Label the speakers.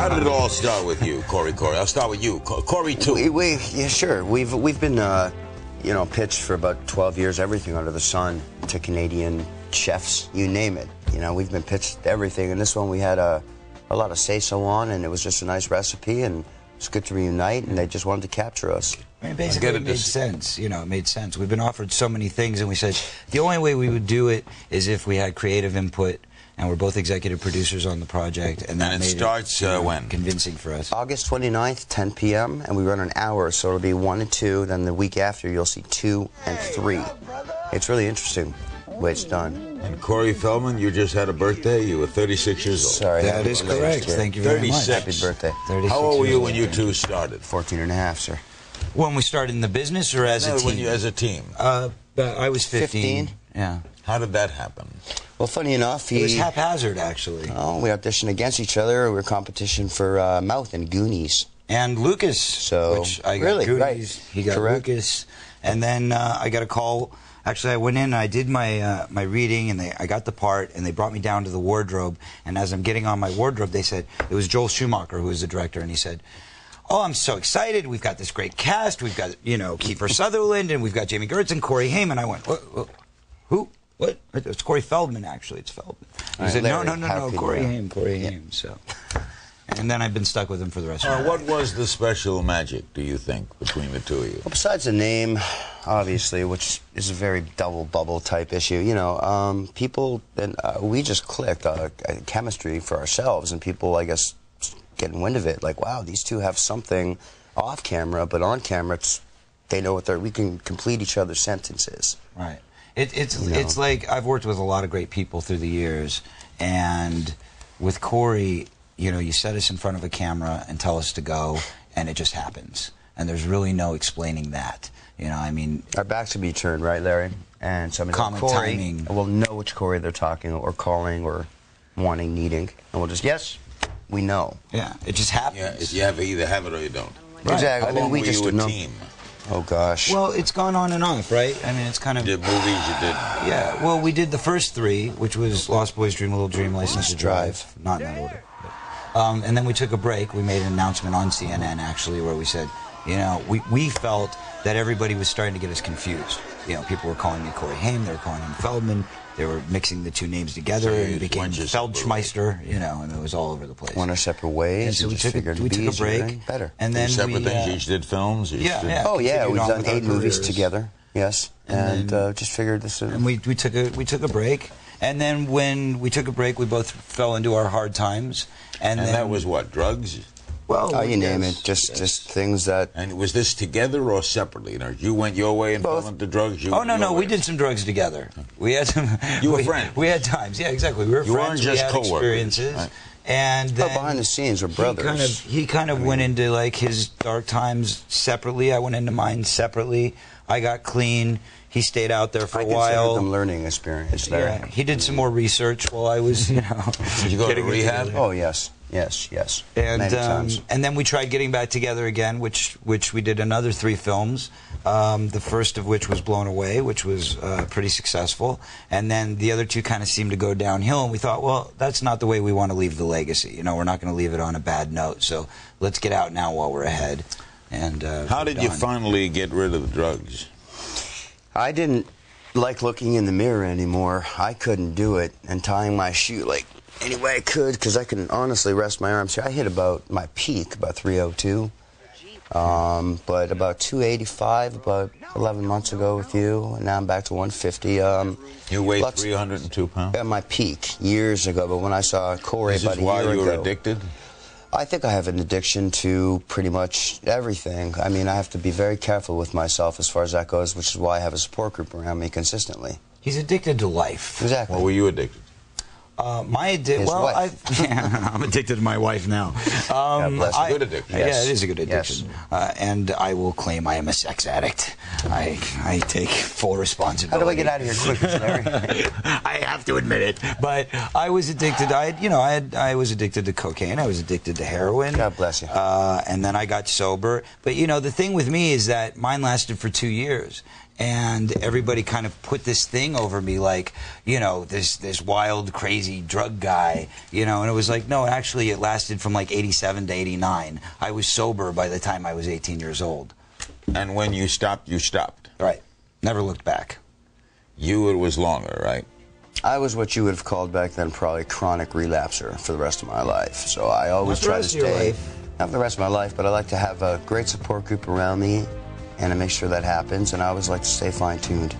Speaker 1: How did it all start with you, Corey? I'll start with you, Corey too.
Speaker 2: Yeah, sure. We've been pitched for about 12 years, everything under the sun, to Canadian chefs, you name it. We've been pitched everything, and this one we had a lot of say-so on, and it was just a nice recipe, and it's good to reunite, and they just wanted to capture us.
Speaker 3: I mean, basically, it made sense. It made sense. We've been offered so many things, and we said the only way we would do it is if we had creative input, and we're both executive producers on the project, and that
Speaker 1: it
Speaker 3: made
Speaker 1: starts when?
Speaker 3: Convincing for us.
Speaker 2: August 29th, 10 p.m., and we run an hour, so it'll be 1 and 2. Then the week after, you'll see 2 and 3. It's really interesting the way it's done.
Speaker 1: And Corey Feldman, you just had a birthday. You were 36 years old.
Speaker 2: Sorry.
Speaker 3: That is correct. Thank you very much.
Speaker 2: Happy birthday.
Speaker 1: How old were you when you two started?
Speaker 2: 14 and a half, sir.
Speaker 3: When we started in the business or as a team?
Speaker 1: As a team.
Speaker 3: I was 15. Yeah.
Speaker 1: How did that happen?
Speaker 2: Well, funny enough,
Speaker 3: it was haphazard, actually.
Speaker 2: Oh, we auditioned against each other. We were competition for Mouth and Goonies.
Speaker 3: And Lucas, which I got
Speaker 2: really,
Speaker 3: Goonies.
Speaker 2: Right.
Speaker 3: He got Lucas. And then I got a call. Actually, I went in and I did my my reading, and I got the part, and they brought me down to the wardrobe. And as I'm getting on my wardrobe, they said, it was Joel Schumacher who was the director, and he said, "Oh, I'm so excited. We've got this great cast. We've got, Kiefer Sutherland, and we've got Jamie Gertz and Corey Haim." And I went, "Who? What?" It's Corey Feldman, actually. It's Feldman. He said, no, Corey Haim, Haim. So, and then I've been stuck with him for the rest of my life.
Speaker 1: What was the special magic, do you think, between the two of you?
Speaker 2: Well, besides the name, obviously, which is a very double bubble type issue, people, and we just clicked chemistry for ourselves, and people, I guess, getting wind of it, like, wow, these two have something off camera, but on camera, they know what we can complete each other's sentences.
Speaker 3: Right. It's like I've worked with a lot of great people through the years, and with Corey, you set us in front of a camera and tell us to go, and it just happens. And there's really no explaining that. I mean,
Speaker 2: our backs would be turned, right, Larry? And somebody like Corey, and we'll know which Corey they're talking or calling or wanting, needing, and we'll just, yes, we know.
Speaker 3: Yeah, it just happens.
Speaker 1: Yeah, you either have it or you don't.
Speaker 2: Right. Exactly.
Speaker 1: How long were you a team?
Speaker 2: Oh, gosh.
Speaker 3: Well, it's gone on and off, right? I mean, it's kind of...
Speaker 1: You did movies, you did...
Speaker 3: Yeah, well, we did the first 3, which was Lost Boys, Dream a Little Dream, License to Drive. Not in that order. But, and then we took a break. We made an announcement on CNN, actually, where we said, we felt that everybody was starting to get us confused. People were calling me Corey Haim, they were calling him Feldman. They were mixing the two names together, and it became Feldschmeister, and it was all over the place.
Speaker 2: Went our separate ways.
Speaker 3: And so we took a break.
Speaker 2: Better.
Speaker 3: And then
Speaker 1: separate things. You each did films.
Speaker 3: Yeah.
Speaker 2: Oh yeah, we've done 8 movies together. Yes, and just figured this.
Speaker 3: And we took a break, and then when we took a break, we both fell into our hard times. And then,
Speaker 1: that was what, drugs?
Speaker 2: Well, you name it, just things that...
Speaker 1: And was this together or separately? You went your way and fell into drugs?
Speaker 3: No, we did some drugs together. We had some...
Speaker 1: You were friends?
Speaker 3: We had times, yeah, exactly. We were friends.
Speaker 1: You weren't just
Speaker 3: co-workers. Experiences.
Speaker 1: Right.
Speaker 3: And then
Speaker 2: behind the scenes, we're brothers.
Speaker 3: He kind of went into, like, his dark times separately. I went into mine separately. I got clean. He stayed out there for a while.
Speaker 2: I considered them learning experience there.
Speaker 3: Yeah, he did some more research while I was,
Speaker 1: Did you go to rehab?
Speaker 2: Oh, yes. Yes.
Speaker 3: And then we tried getting back together again, which we did another 3 films. The first of which was Blown Away, which was pretty successful. And then the other 2 kind of seemed to go downhill, and we thought, well, that's not the way we want to leave the legacy. We're not going to leave it on a bad note, so let's get out now while we're ahead. And
Speaker 1: how did you finally get rid of the drugs?
Speaker 2: I didn't like looking in the mirror anymore. I couldn't do it, and tying my shoe like any way I could, because I can honestly rest my arms here. I hit about my peak, about 302, but about 285 about 11 months ago with you, and now I'm back to 150.
Speaker 1: You weighed 302 pounds?
Speaker 2: At my peak, years ago, but when I saw Corey about a year ago...
Speaker 1: Is this why you were addicted?
Speaker 2: I think I have an addiction to pretty much everything. I mean, I have to be very careful with myself as far as that goes, which is why I have a support group around me consistently.
Speaker 3: He's addicted to life.
Speaker 2: Exactly.
Speaker 1: What were you addicted?
Speaker 3: I'm addicted to my wife now.
Speaker 1: God bless. A good addiction.
Speaker 3: Yes. Yeah, it is a good addiction. Yes. And I will claim I am a sex addict. I take full responsibility.
Speaker 2: How do I get out of here quick, Larry?
Speaker 3: I have to admit it. But I was addicted. I was addicted to cocaine. I was addicted to heroin.
Speaker 2: God bless you.
Speaker 3: And then I got sober. But the thing with me is that mine lasted for 2 years. and everybody kind of put this thing over me, like, you know, this wild, crazy drug guy, you know, and it was like, no, actually it lasted from like 87 to 89. I was sober by the time I was 18 years old.
Speaker 1: And when you stopped, you stopped.
Speaker 3: Right. Never looked back.
Speaker 1: You, it was longer, right?
Speaker 2: I was what you would have called back then probably chronic relapser for the rest of my life. So I always try to stay, not for the rest of my life, but I like to have a great support group around me and to make sure that happens, and I always like to stay fine-tuned.